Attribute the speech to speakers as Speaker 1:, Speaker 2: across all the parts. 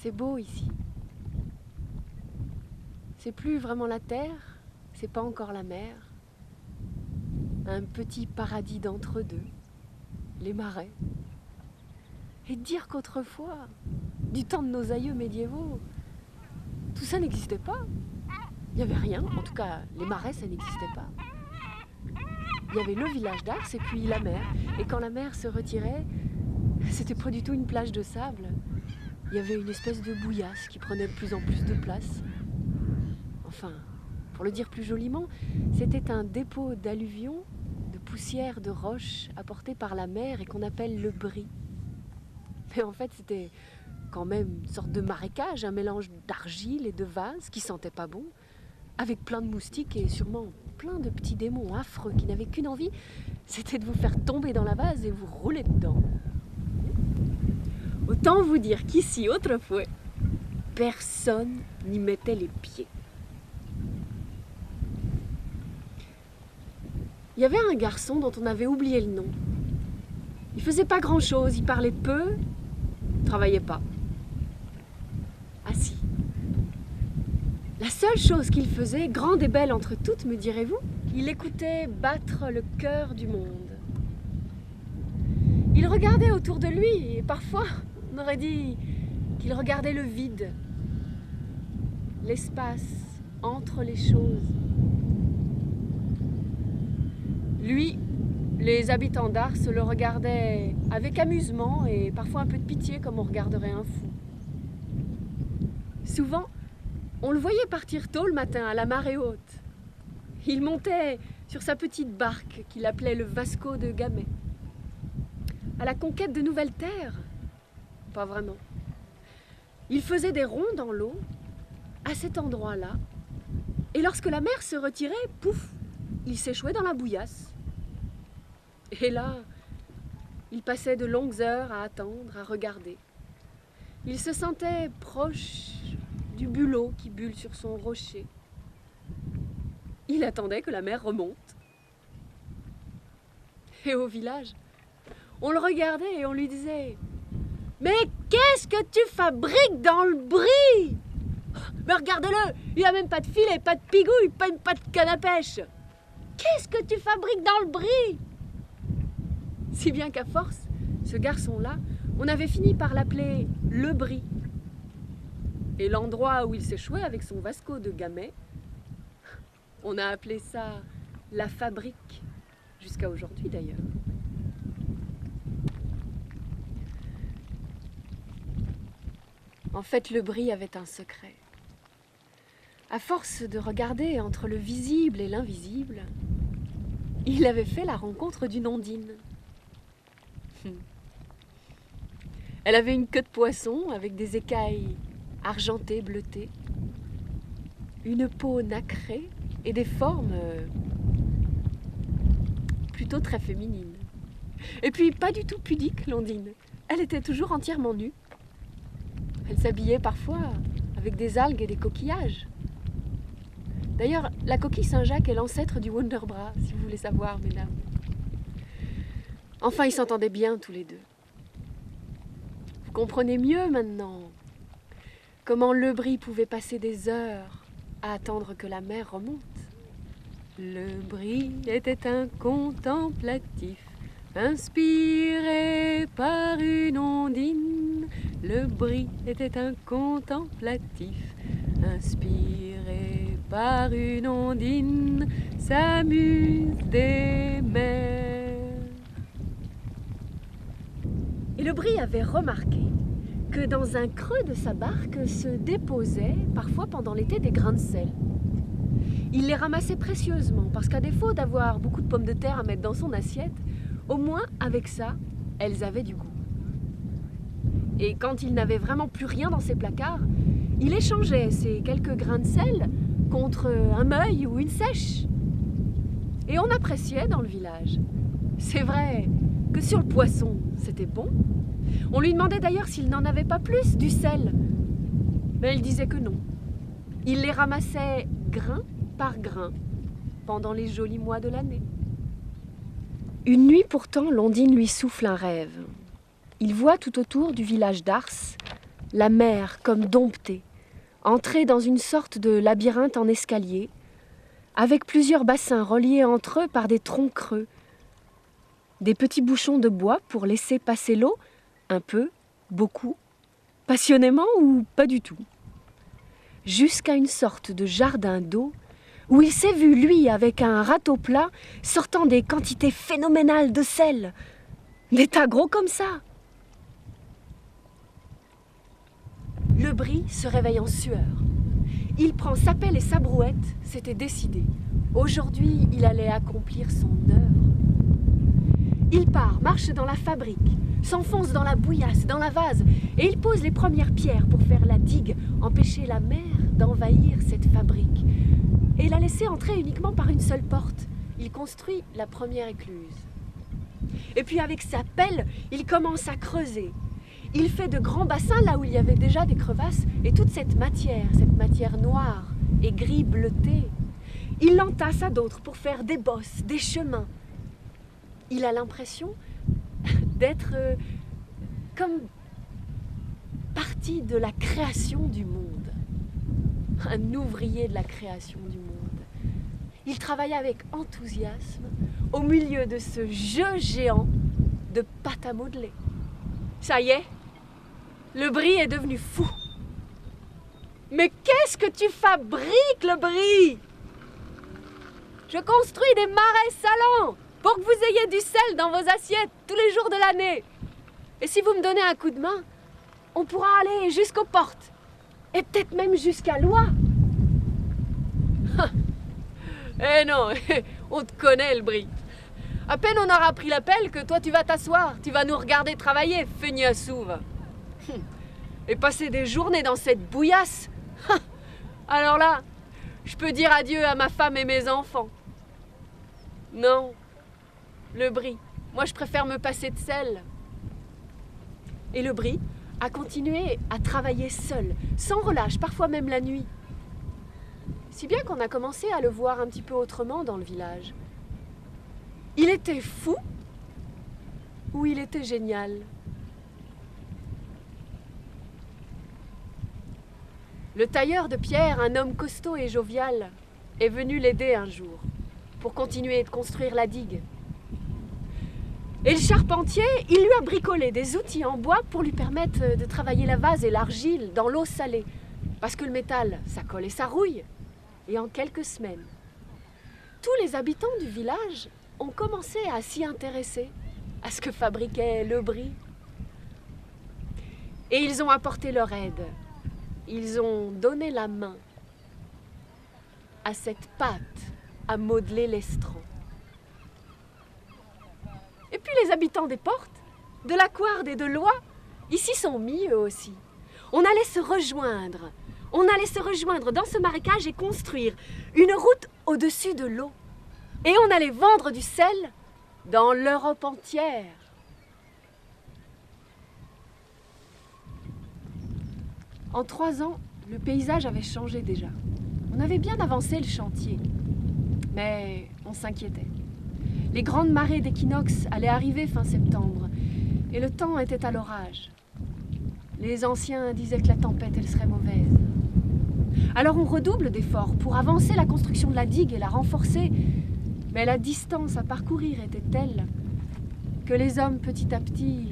Speaker 1: C'est beau ici. C'est plus vraiment la terre, c'est pas encore la mer. Un petit paradis d'entre-deux, les marais. Et dire qu'autrefois, du temps de nos aïeux médiévaux, tout ça n'existait pas. Il n'y avait rien, en tout cas les marais ça n'existait pas. Il y avait le village d'Ars et puis la mer. Et quand la mer se retirait, c'était pas du tout une plage de sable. Il y avait une espèce de bouillasse qui prenait de plus en plus de place. Enfin, pour le dire plus joliment, c'était un dépôt d'alluvions, de poussière, de roches apportées par la mer et qu'on appelle le brie. Mais en fait, c'était quand même une sorte de marécage, un mélange d'argile et de vase qui sentait pas bon, avec plein de moustiques et sûrement plein de petits démons affreux qui n'avaient qu'une envie, c'était de vous faire tomber dans la vase et vous rouler dedans. Autant vous dire qu'ici, autrefois, personne n'y mettait les pieds. Il y avait un garçon dont on avait oublié le nom. Il faisait pas grand-chose, il parlait peu, travaillait pas. Ah si. La seule chose qu'il faisait, grande et belle entre toutes, me direz-vous, il écoutait battre le cœur du monde. Il regardait autour de lui et parfois, on aurait dit qu'il regardait le vide, l'espace entre les choses. Lui, les habitants d'Ars le regardaient avec amusement et parfois un peu de pitié comme on regarderait un fou. Souvent, on le voyait partir tôt le matin à la marée haute. Il montait sur sa petite barque qu'il appelait le Vasco de Gamay. À la conquête de nouvelles terres? Pas vraiment. Il faisait des ronds dans l'eau, à cet endroit-là, et lorsque la mer se retirait, pouf, il s'échouait dans la bouillasse. Et là, il passait de longues heures à attendre, à regarder. Il se sentait proche du bulot qui bulle sur son rocher. Il attendait que la mer remonte. Et au village, on le regardait et on lui disait « Mais qu'est-ce que tu fabriques dans le brie? Mais regardez-le, il n'a même pas de filet, pas de pigouille, pas de canne à pêche. Qu'est-ce que tu fabriques dans le brie ?» Si bien qu'à force, ce garçon-là, on avait fini par l'appeler le brie. Et l'endroit où il s'échouait avec son Vasco de Gamay, on a appelé ça la fabrique, jusqu'à aujourd'hui d'ailleurs. En fait, le brie avait un secret. À force de regarder entre le visible et l'invisible, il avait fait la rencontre d'une ondine. Elle avait une queue de poisson avec des écailles argentées, bleutées, une peau nacrée et des formes plutôt très féminines. Et puis pas du tout pudique, l'ondine. Elle était toujours entièrement nue. Elle s'habillait parfois avec des algues et des coquillages. D'ailleurs, la coquille Saint-Jacques est l'ancêtre du Wonderbra, si vous voulez savoir, mesdames. Enfin, ils s'entendaient bien tous les deux. Vous comprenez mieux maintenant comment le brie pouvait passer des heures à attendre que la mer remonte. Le brie était un contemplatif, inspiré par une ondine. Le brie était un contemplatif, inspiré par une ondine, s'amuse des mers. Et le brie avait remarqué que dans un creux de sa barque se déposaient, parfois pendant l'été, des grains de sel. Il les ramassait précieusement, parce qu'à défaut d'avoir beaucoup de pommes de terre à mettre dans son assiette, au moins, avec ça, elles avaient du goût. Et quand il n'avait vraiment plus rien dans ses placards, il échangeait ces quelques grains de sel contre un meuil ou une sèche. Et on appréciait dans le village. C'est vrai que sur le poisson, c'était bon. On lui demandait d'ailleurs s'il n'en avait pas plus du sel. Mais il disait que non. Il les ramassait grain par grain pendant les jolis mois de l'année. Une nuit pourtant, l'ondine lui souffle un rêve. Il voit tout autour du village d'Ars la mer comme domptée, entrée dans une sorte de labyrinthe en escalier, avec plusieurs bassins reliés entre eux par des troncs creux, des petits bouchons de bois pour laisser passer l'eau, un peu, beaucoup, passionnément ou pas du tout, jusqu'à une sorte de jardin d'eau où il s'est vu, lui, avec un râteau plat, sortant des quantités phénoménales de sel, des tas gros comme ça. Le Brie se réveille en sueur. Il prend sa pelle et sa brouette, c'était décidé. Aujourd'hui, il allait accomplir son œuvre. Il part, marche dans la fabrique, s'enfonce dans la bouillasse, dans la vase, et il pose les premières pierres pour faire la digue, empêcher la mer d'envahir cette fabrique. Et la laisser entrer uniquement par une seule porte. Il construit la première écluse. Et puis avec sa pelle, il commence à creuser. Il fait de grands bassins là où il y avait déjà des crevasses, et toute cette matière noire et gris bleuté, il l'entasse à d'autres pour faire des bosses, des chemins. Il a l'impression d'être comme partie de la création du monde, un ouvrier de la création du monde. Il travaille avec enthousiasme au milieu de ce jeu géant de pâte à modeler. Ça y est, le Brie est devenu fou. Mais qu'est-ce que tu fabriques, le Brie? Je construis des marais salants pour que vous ayez du sel dans vos assiettes tous les jours de l'année. Et si vous me donnez un coup de main, on pourra aller jusqu'aux portes. Et peut-être même jusqu'à Loie. Eh non, on te connaît, le Brie. À peine on aura pris la pelle que toi tu vas t'asseoir, tu vas nous regarder travailler, feignasouve. Et passer des journées dans cette bouillasse. Alors là, je peux dire adieu à ma femme et mes enfants. Non, le Brie, moi je préfère me passer de sel. Et le Brie a continué à travailler seul, sans relâche, parfois même la nuit. Si bien qu'on a commencé à le voir un petit peu autrement dans le village. Il était fou ou il était génial? Le tailleur de pierre, un homme costaud et jovial, est venu l'aider un jour pour continuer de construire la digue. Et le charpentier, il lui a bricolé des outils en bois pour lui permettre de travailler la vase et l'argile dans l'eau salée. Parce que le métal, ça colle et ça rouille. Et en quelques semaines, tous les habitants du village ont commencé à s'y intéresser, à ce que fabriquait le Brie. Et ils ont apporté leur aide. Ils ont donné la main à cette pâte à modeler l'estran. Et puis les habitants des Portes, de la Couarde et de Loie, ils s'y sont mis eux aussi. On allait se rejoindre. On allait se rejoindre dans ce marécage et construire une route au-dessus de l'eau. Et on allait vendre du sel dans l'Europe entière. En 3 ans, le paysage avait changé déjà. On avait bien avancé le chantier, mais on s'inquiétait. Les grandes marées d'équinoxe allaient arriver fin septembre, et le temps était à l'orage. Les anciens disaient que la tempête, elle serait mauvaise. Alors on redouble d'efforts pour avancer la construction de la digue et la renforcer, mais la distance à parcourir était telle que les hommes, petit à petit,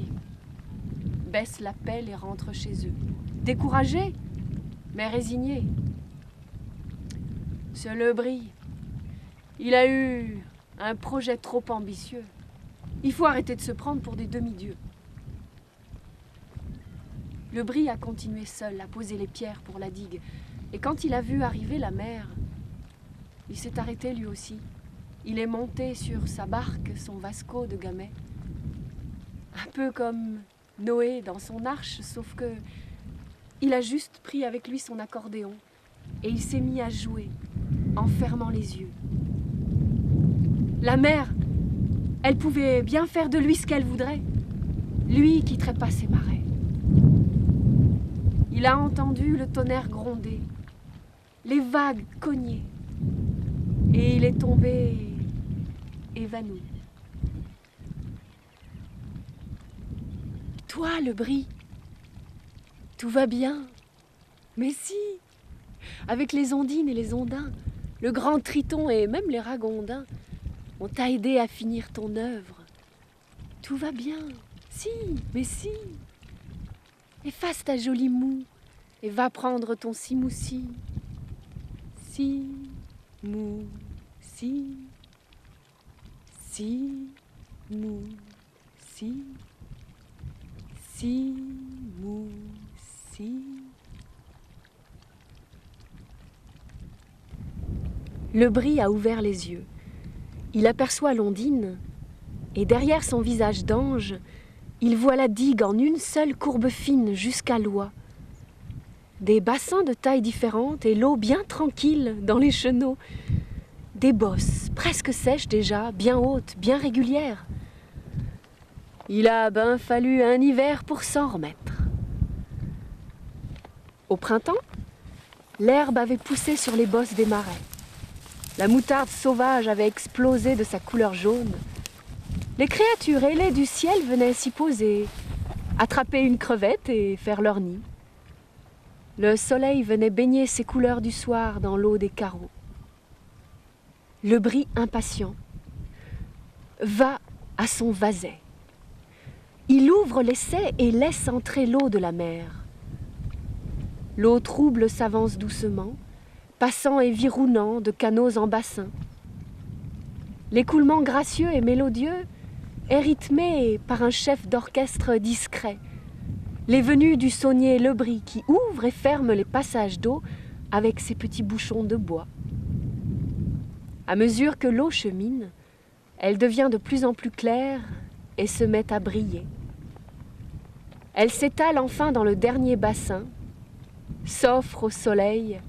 Speaker 1: baissent la pelle et rentrent chez eux. Découragés, mais résignés. Ce Le Brie, il a eu un projet trop ambitieux. Il faut arrêter de se prendre pour des demi-dieux. Le Brie a continué seul à poser les pierres pour la digue. Et quand il a vu arriver la mer, il s'est arrêté lui aussi. Il est monté sur sa barque, son Vasco de Gamay. Un peu comme Noé dans son arche, sauf que il a juste pris avec lui son accordéon et il s'est mis à jouer en fermant les yeux. La mer, elle pouvait bien faire de lui ce qu'elle voudrait. Lui qui trépasse ses marais. Il a entendu le tonnerre gronder, les vagues cogner, et il est tombé évanoui. Toi, le Brie, tout va bien. Mais si, avec les ondines et les ondins, le grand triton et même les ragondins, on t'a aidé à finir ton œuvre. Tout va bien. Si, mais si. Efface ta jolie moue et va prendre ton simoussi. Si, mou, si. Si, mou, si. Si, mou, si. Le brie a ouvert les yeux. Il aperçoit l'ondine, et derrière son visage d'ange, il voit la digue en une seule courbe fine jusqu'à l'oie. Des bassins de tailles différentes et l'eau bien tranquille dans les chenaux. Des bosses, presque sèches déjà, bien hautes, bien régulières. Il a ben fallu un hiver pour s'en remettre. Au printemps, l'herbe avait poussé sur les bosses des marais. La moutarde sauvage avait explosé de sa couleur jaune. Les créatures ailées du ciel venaient s'y poser, attraper une crevette et faire leur nid. Le soleil venait baigner ses couleurs du soir dans l'eau des carreaux. Le brie impatient va à son vaset. Il ouvre l'essai et laisse entrer l'eau de la mer. L'eau trouble s'avance doucement, passant et virounant de canaux en bassins. L'écoulement gracieux et mélodieux est rythmé par un chef d'orchestre discret, les venues du saunier le brie qui ouvre et ferme les passages d'eau avec ses petits bouchons de bois. À mesure que l'eau chemine, elle devient de plus en plus claire et se met à briller. Elle s'étale enfin dans le dernier bassin, s'offre au soleil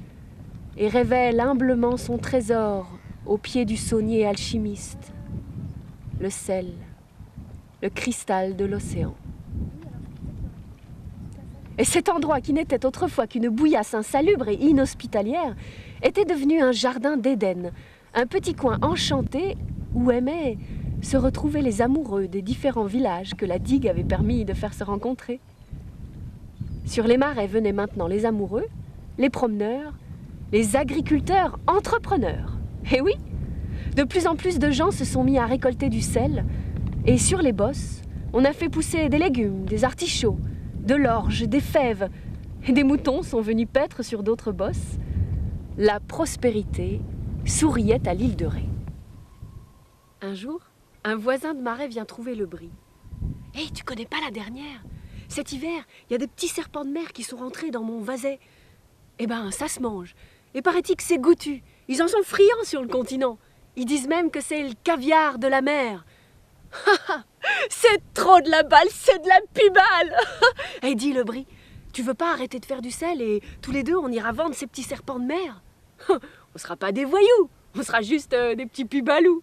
Speaker 1: et révèle humblement son trésor au pied du saunier alchimiste, le sel, le cristal de l'océan. Et cet endroit qui n'était autrefois qu'une bouillasse insalubre et inhospitalière était devenu un jardin d'Éden, un petit coin enchanté où aimaient se retrouver les amoureux des différents villages que la digue avait permis de faire se rencontrer. Sur les marais venaient maintenant les amoureux, les promeneurs, les agriculteurs entrepreneurs. Et oui, de plus en plus de gens se sont mis à récolter du sel, et sur les bosses, on a fait pousser des légumes, des artichauts, de l'orge, des fèves, et des moutons sont venus paître sur d'autres bosses. La prospérité souriait à l'île de Ré. Un jour, un voisin de marais vient trouver le brie. « Hé, tu connais pas la dernière? Cet hiver, il y a des petits serpents de mer qui sont rentrés dans mon vaset. Eh ben, ça se mange. Et paraît-il que c'est goûtu. Ils en sont friands sur le continent. Ils disent même que c'est le caviar de la mer. C'est trop de la balle, c'est de la pibale. Et dit le brie, tu veux pas arrêter de faire du sel et tous les deux on ira vendre ces petits serpents de mer? On sera pas des voyous, on sera juste des petits pibalous.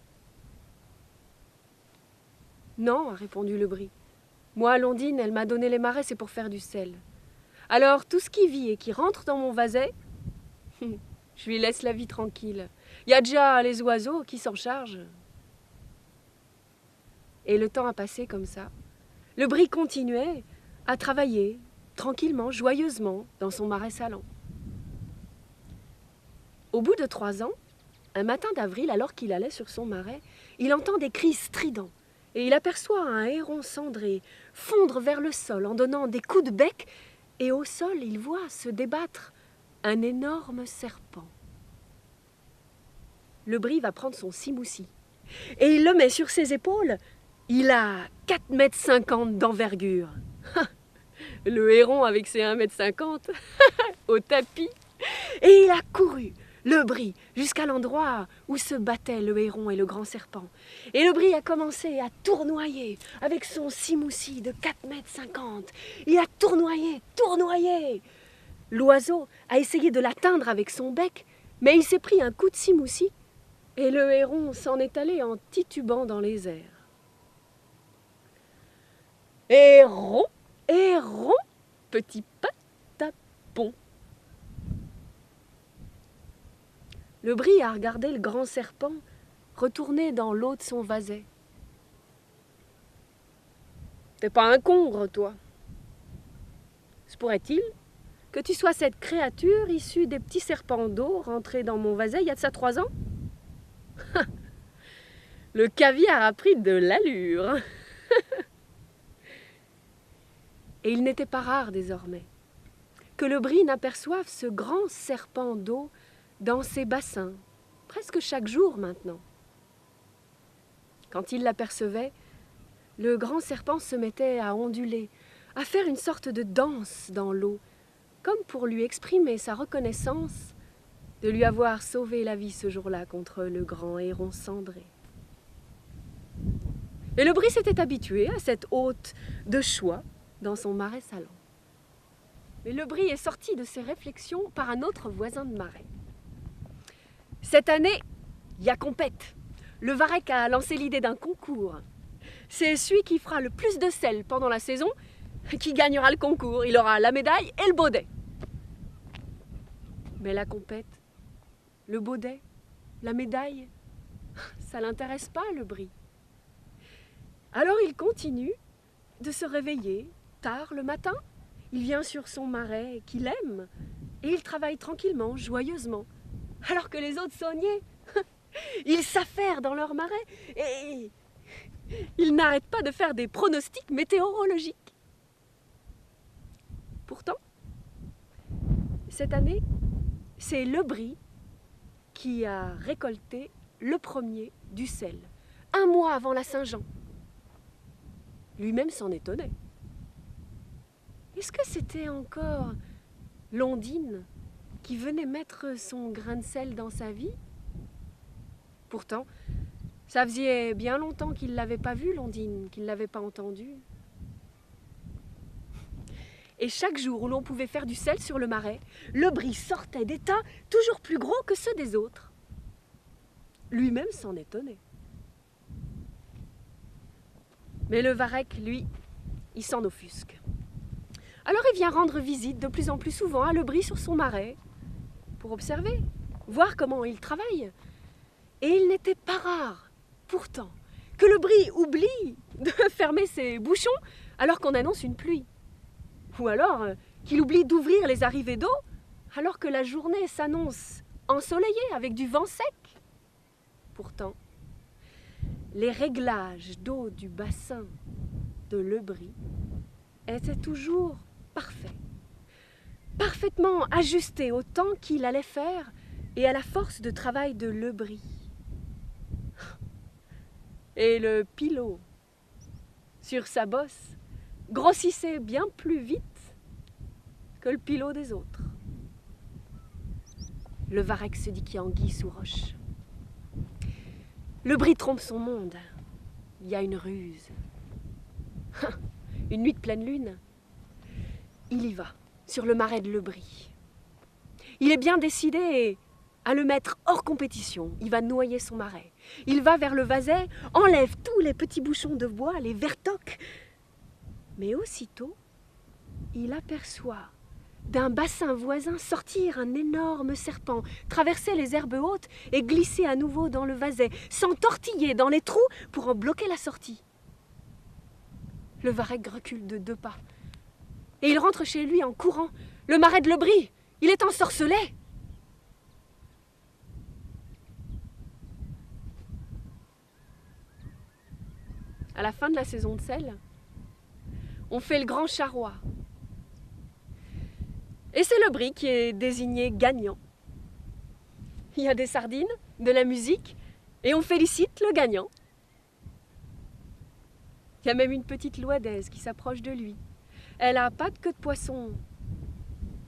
Speaker 1: Non, a répondu le brie. Moi, l'ondine, elle m'a donné les marais, c'est pour faire du sel. Alors, tout ce qui vit et qui rentre dans mon vaset, je lui laisse la vie tranquille. Il y a déjà les oiseaux qui s'en chargent. Et le temps a passé comme ça. Le brie continuait à travailler, tranquillement, joyeusement, dans son marais salant. Au bout de 3 ans, un matin d'avril, alors qu'il allait sur son marais, il entend des cris stridents. Et il aperçoit un héron cendré fondre vers le sol en donnant des coups de bec, et au sol, il voit se débattre un énorme serpent. Le brie va prendre son simoussi, et il le met sur ses épaules. Il a 4,50 m d'envergure. Le héron avec ses 1,50 m au tapis. Et il a couru, le brie, jusqu'à l'endroit où se battaient le héron et le grand serpent. Et le brie a commencé à tournoyer avec son simoussi de 4,50 m. Il a tournoyé, tournoyé. L'oiseau a essayé de l'atteindre avec son bec, mais il s'est pris un coup de simoussi et le héron s'en est allé en titubant dans les airs. Héron, héron, petit patapon. Le brie a regardé le grand serpent retourner dans l'eau de son vaset. T'es pas un congre, toi. Se pourrait-il que tu sois cette créature issue des petits serpents d'eau rentrés dans mon vaset il y a de ça 3 ans? Le caviar a pris de l'allure. Et il n'était pas rare désormais que le bris n'aperçoive ce grand serpent d'eau dans ses bassins, presque chaque jour maintenant. Quand il l'apercevait, le grand serpent se mettait à onduler, à faire une sorte de danse dans l'eau, comme pour lui exprimer sa reconnaissance de lui avoir sauvé la vie ce jour-là contre le grand héron cendré. Et le bris s'était habitué à cette hôte de choix dans son marais salant. Mais le bris est sorti de ses réflexions par un autre voisin de marais. Cette année, il y a compète. Le varech a lancé l'idée d'un concours. C'est celui qui fera le plus de sel pendant la saison qui gagnera le concours. Il aura la médaille et le baudet. Mais la compète, le baudet, la médaille, ça l'intéresse pas, le bris. Alors il continue de se réveiller tard le matin. Il vient sur son marais qu'il aime et il travaille tranquillement, joyeusement. Alors que les autres sauniers, ils s'affairent dans leur marais et ils n'arrêtent pas de faire des pronostics météorologiques. Pourtant, cette année, c'est le bris qui a récolté le premier du sel, 1 mois avant la Saint-Jean. Lui-même s'en étonnait. Est-ce que c'était encore l'ondine qui venait mettre son grain de sel dans sa vie? Pourtant, ça faisait bien longtemps qu'il ne l'avait pas vue, l'ondine, qu'il ne l'avait pas entendue. Et chaque jour où l'on pouvait faire du sel sur le marais, le bris sortait des tas toujours plus gros que ceux des autres. Lui-même s'en étonnait. Mais le varech, lui, il s'en offusque. Alors il vient rendre visite de plus en plus souvent à le bris sur son marais pour observer, voir comment il travaille. Et il n'était pas rare, pourtant, que le bris oublie de fermer ses bouchons alors qu'on annonce une pluie. Ou alors qu'il oublie d'ouvrir les arrivées d'eau alors que la journée s'annonce ensoleillée avec du vent sec. Pourtant, les réglages d'eau du bassin de le bris étaient toujours parfaits, parfaitement ajustés au temps qu'il allait faire et à la force de travail de le bris. Et le pilot, sur sa bosse, grossissait bien plus vite que le pilot des autres. Le varech se dit qu'il y a anguille sous roche. Le bris trompe son monde. Il y a une ruse. Une nuit de pleine lune, il y va, sur le marais de le bris. Il est bien décidé à le mettre hors compétition. Il va noyer son marais. Il va vers le vaset, enlève tous les petits bouchons de bois, les vertoques. Mais aussitôt, il aperçoit d'un bassin voisin sortir un énorme serpent, traverser les herbes hautes et glisser à nouveau dans le vaset, s'entortiller dans les trous pour en bloquer la sortie. Le varech recule de 2 pas. Et il rentre chez lui en courant. Le marais de le bris, il est ensorcelé. À la fin de la saison de sel, on fait le grand charroi. Et c'est le bris qui est désigné gagnant. Il y a des sardines, de la musique, et on félicite le gagnant. Il y a même une petite louadaise qui s'approche de lui. Elle n'a pas de queue de poisson,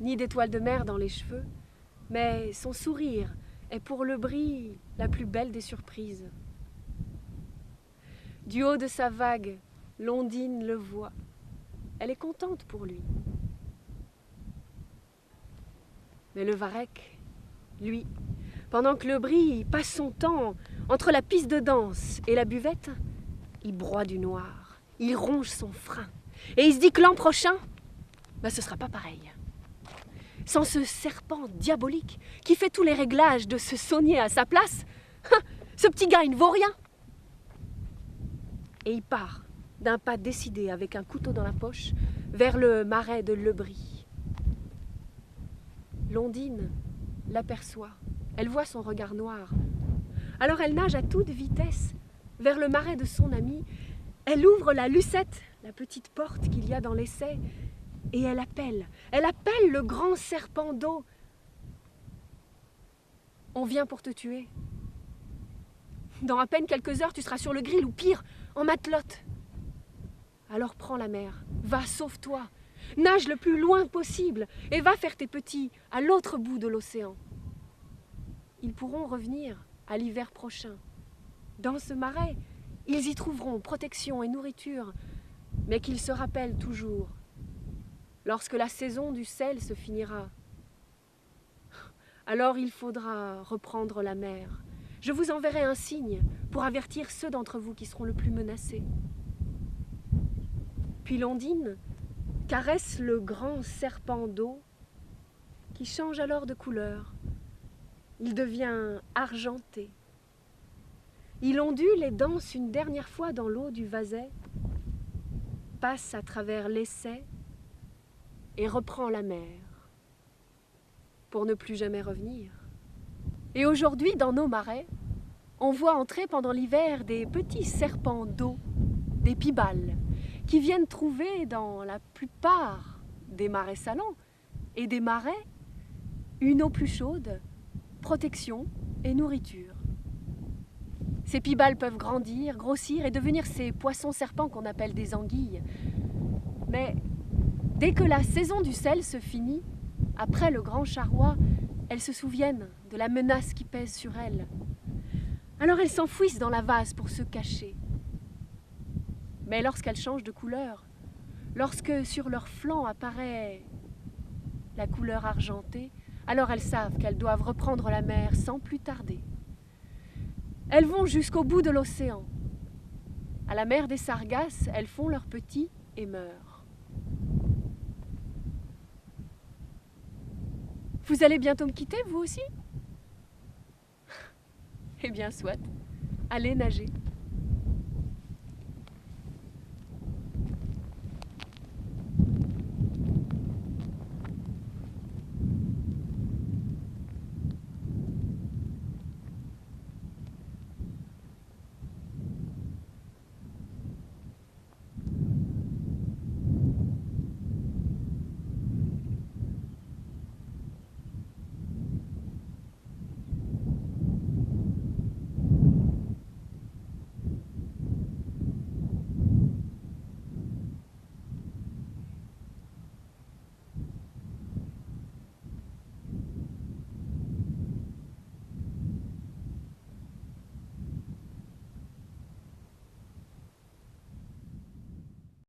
Speaker 1: ni d'étoile de mer dans les cheveux, mais son sourire est pour le bris la plus belle des surprises. Du haut de sa vague, l'ondine le voit. Elle est contente pour lui. Mais le varech, lui, pendant que le bris passe son temps entre la piste de danse et la buvette, il broie du noir, il ronge son frein. Et il se dit que l'an prochain, ce sera pas pareil. Sans ce serpent diabolique qui fait tous les réglages de se saunier à sa place, ce petit gars, il ne vaut rien. Et il part d'un pas décidé avec un couteau dans la poche vers le marais de le bris. L'ondine l'aperçoit, elle voit son regard noir. Alors elle nage à toute vitesse vers le marais de son ami. Elle ouvre la lucette, la petite porte qu'il y a dans l'essai, et elle appelle le grand serpent d'eau. On vient pour te tuer. Dans à peine quelques heures, tu seras sur le grill ou pire, en matelote. Alors prends la mer, va, sauve-toi, nage le plus loin possible et va faire tes petits à l'autre bout de l'océan. Ils pourront revenir à l'hiver prochain. Dans ce marais, ils y trouveront protection et nourriture, mais qu'ils se rappellent toujours, lorsque la saison du sel se finira. Alors il faudra reprendre la mer. Je vous enverrai un signe pour avertir ceux d'entre vous qui seront le plus menacés. Puis l'ondine caresse le grand serpent d'eau qui change alors de couleur. Il devient argenté. Il ondule et danse une dernière fois dans l'eau du Vaset, passe à travers l'essai et reprend la mer pour ne plus jamais revenir. Et aujourd'hui, dans nos marais, on voit entrer pendant l'hiver des petits serpents d'eau, des pibales, qui viennent trouver dans la plupart des marais salants et des marais une eau plus chaude, protection et nourriture. Ces pibales peuvent grandir, grossir et devenir ces poissons-serpents qu'on appelle des anguilles. Mais dès que la saison du sel se finit, après le grand charroi, elles se souviennent de la menace qui pèse sur elles. Alors elles s'enfouissent dans la vase pour se cacher. Mais lorsqu'elles changent de couleur, lorsque sur leur flanc apparaît la couleur argentée, alors elles savent qu'elles doivent reprendre la mer sans plus tarder. Elles vont jusqu'au bout de l'océan. À la mer des Sargasses, elles font leurs petits et meurent. Vous allez bientôt me quitter, vous aussi? Eh bien, soit. Allez nager.